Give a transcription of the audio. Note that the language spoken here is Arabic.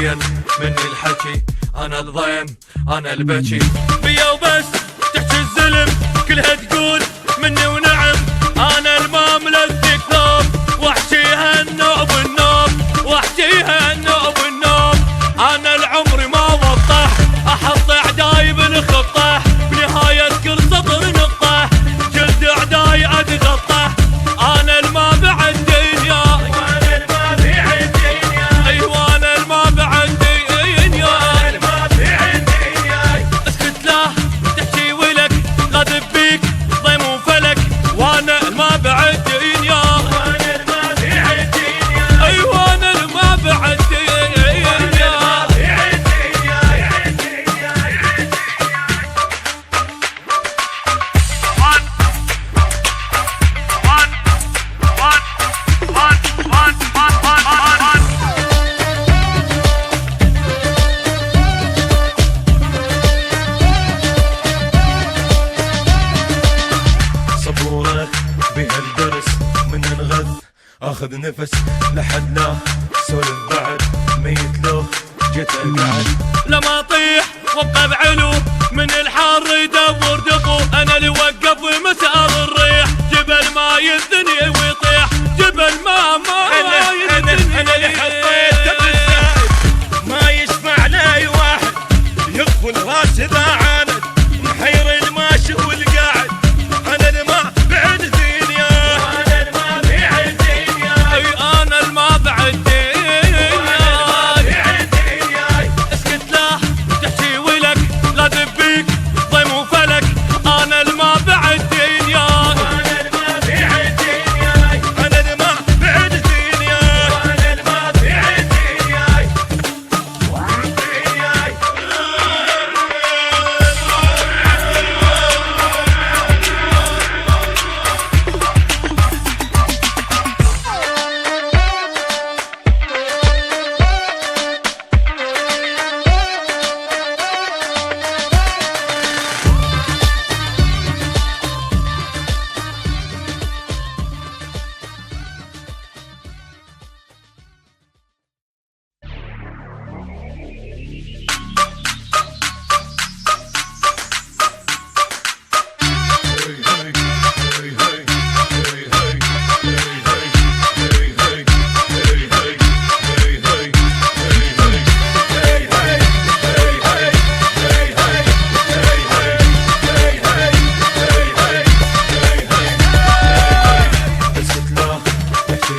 زين من الحكي، انا الضيم انا البكي. بيا وبس تحكي الزلم كلها تقول مني ونعم، انا الماملة الذكرام واحكيها النوب النوم، واحكيها النوب النوم. انا العمر ما وضح احط اعداي بالخطة، بنهاية كل سطر نقطة جلد اعداي اتغطى. انا الما بعد دنيا وانا الما بعد دنيا، ايوه انا الما بعد دنيا، انا الما بعد دنيا. اسكت لا تحكي ولك لا دبيك ضيم وفلك، وانا الما بعد دنيا وانا الما بعد دنيا، ايوه انا الما بعد دنيا. بهالدرس من انغث اخذ نفس لحد لا سولف بعد ميت لو جيت اقعد. لما اطيح وابقى بعلو من الحار يدور دفو، انا اللي وقف مسار الريح، جبل ما يذني ويطيح، جبل ما يذني. انا اللي حطيت بالزائد ما يشفع لي واحد، يقفل راس اذا عاند محير الماشي والقاعد. انا اللي ما بعد دنيا وانا اللي ما بعد دنيا، اي انا الما بعد دنيا. اسكت لا تحكي ولك لا دبيك ضيم وفلك، انا الما بعد دنيا انا اللي ما بعد دنيا، انا اللي ما بعد دنيا، انا اللي ما بعد دنيا. اسكت لا تحكي